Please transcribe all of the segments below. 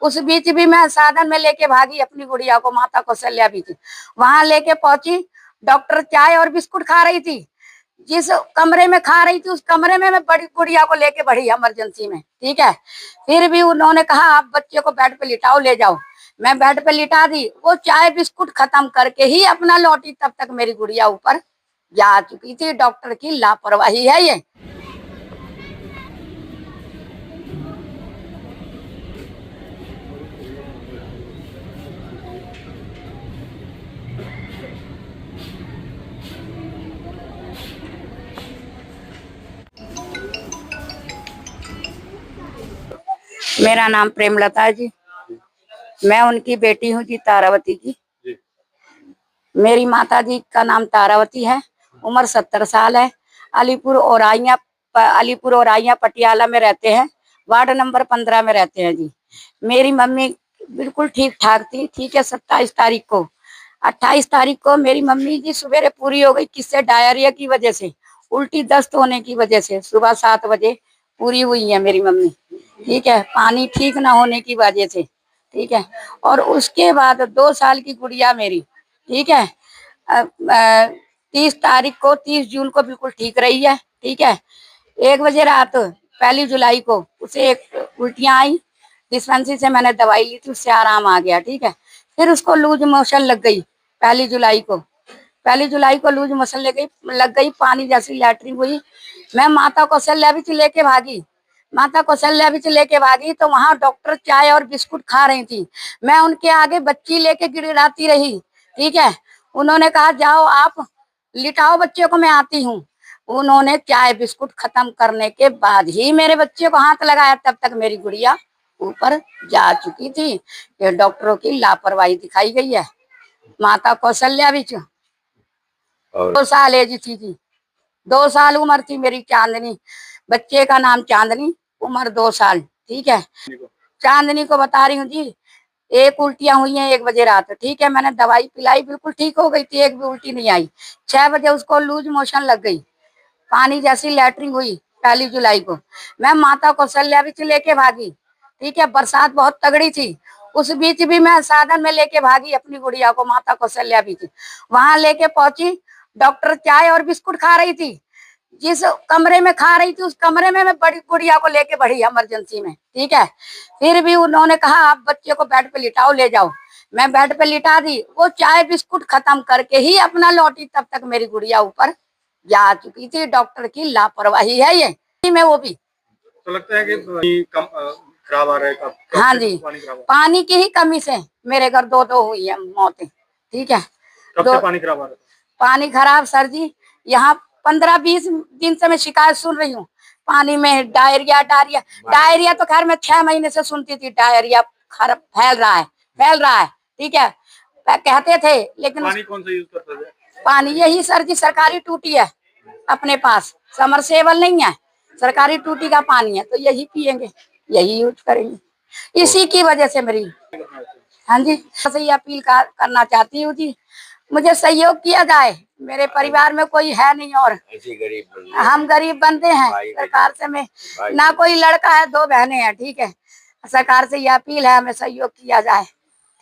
उस बीच भी मैं साधन में लेके भागी अपनी गुड़िया को, माता कौशल्या भी थी वहां लेके पहुंची। डॉक्टर चाय और बिस्कुट खा रही थी, जिस कमरे में खा रही थी उस कमरे में मैं बड़ी गुड़िया को लेके बढ़ी इमरजेंसी में, ठीक है। फिर भी उन्होंने कहा आप बच्चे को बेड पे लिटाओ, ले जाओ। मैं बेड पे लिटा दी, वो चाय बिस्कुट खत्म करके ही अपना लौटी, तब तक मेरी गुड़िया ऊपर जा चुकी थी। डॉक्टर की लापरवाही है ये। मेरा नाम प्रेमलता है जी, मैं उनकी बेटी हूँ जी, तारावती की। मेरी माता जी का नाम तारावती है, उम्र 70 साल है। अलीपुर औराइया पटियाला में रहते हैं, वार्ड नंबर 15 में रहते हैं जी। मेरी मम्मी बिल्कुल ठीक ठाक थी, ठीक है। 28 तारीख को मेरी मम्मी जी सवेरे पूरी हो गई। किससे? डायरिया की वजह से, उल्टी दस्त होने की वजह से सुबह 7 बजे पूरी हुई है मेरी मम्मी, ठीक है। पानी ठीक ना होने की वजह से, ठीक है। और उसके बाद 2 साल की गुड़िया मेरी, ठीक है, 30 जून को बिल्कुल ठीक रही है, ठीक है। 1 बजे रात 1 जुलाई को उसे एक उल्टियां आई, डिस्पेंसरी से मैंने दवाई ली थी, उससे आराम आ गया, ठीक है। फिर उसको लूज मोशन लग गई 1 जुलाई को। 1 जुलाई को लूज मोशन लग गई, पानी जैसी लैटरिन हुई। मैं माता कौशल्या भी लेके भागी, तो वहां डॉक्टर चाय और बिस्कुट खा रही थी। मैं उनके आगे बच्ची लेके गिड़गिड़ाती रही, ठीक है। उन्होंने कहा जाओ आप लिटाओ बच्चे को, मैं आती हूँ। उन्होंने चाय बिस्कुट खत्म करने के बाद ही मेरे बच्चे को हाथ लगाया, तब तक मेरी गुड़िया ऊपर जा चुकी थी। ये डॉक्टरों की लापरवाही दिखाई गई है। माता कौशल्या भी 2 साल एज थी जी, 2 साल उम्र थी मेरी चांदनी, बच्चे का नाम चांदनी, उम्र 2 साल, ठीक है। चांदनी को बता रही हूँ जी, एक उल्टियां हुई हैं 1 बजे रात, ठीक है। मैंने दवाई पिलाई, बिल्कुल ठीक हो गई थी, एक भी उल्टी नहीं आई। 6 बजे उसको लूज मोशन लग गई, पानी जैसी लैटरिन हुई 1 जुलाई को। मैं माता कौशल्या भी लेके भागी, ठीक है। बरसात बहुत तगड़ी थी, उस बीच भी मैं साधन में लेके भागी अपनी गुड़िया को, माता कौशल्या भी थी वहां लेके पहुंची। डॉक्टर चाय और बिस्कुट खा रही थी, जिस कमरे में खा रही थी उस कमरे में मैं बड़ी गुड़िया को लेके बढ़ी इमरजेंसी में, ठीक है। फिर भी उन्होंने कहा आप बच्चे को बेड पे लिटाओ, ले जाओ। मैं बेड पे लिटा दी, वो चाय बिस्कुट खत्म करके ही अपना लौटी, तब तक मेरी गुड़िया ऊपर जा चुकी थी। डॉक्टर की लापरवाही है ये। मैं वो भी तो लगता है कि खराब आ रहा है। हाँ जी, पानी की ही कमी से मेरे घर 2 हुई है मौतें, ठीक है। कब से पानी खराब आ रहा है? पानी खराब सर जी, यहाँ 15-20 दिन से मैं शिकायत सुन रही हूँ। पानी में डायरिया तो खैर मैं 6 महीने से सुनती थी, डायरिया फैल रहा है, ठीक है, कहते थे। लेकिन पानी कौन सा यूज करते थे? पानी यही सर जी, सरकारी टूटी है अपने पास, समरसेबल नहीं है, सरकारी टूटी का पानी है, तो यही पियेंगे, यही यूज करेंगे। इसी की वजह से मेरी, हाँ जी, सही अपील करना चाहती हूँ जी, मुझे सहयोग किया जाए। मेरे परिवार में कोई है नहीं और हम गरीब बंदे हैं। सरकार से मैं ना कोई लड़का है, 2 बहनें हैं, ठीक है। सरकार से ये अपील है, हमें सहयोग किया जाए,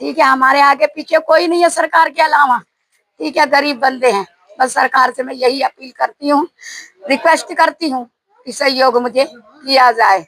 ठीक है। हमारे आगे पीछे कोई नहीं है सरकार के अलावा, ठीक है। गरीब बंदे हैं, बस सरकार से मैं यही अपील करती हूँ, रिक्वेस्ट करती हूँ कि सहयोग मुझे किया जाए।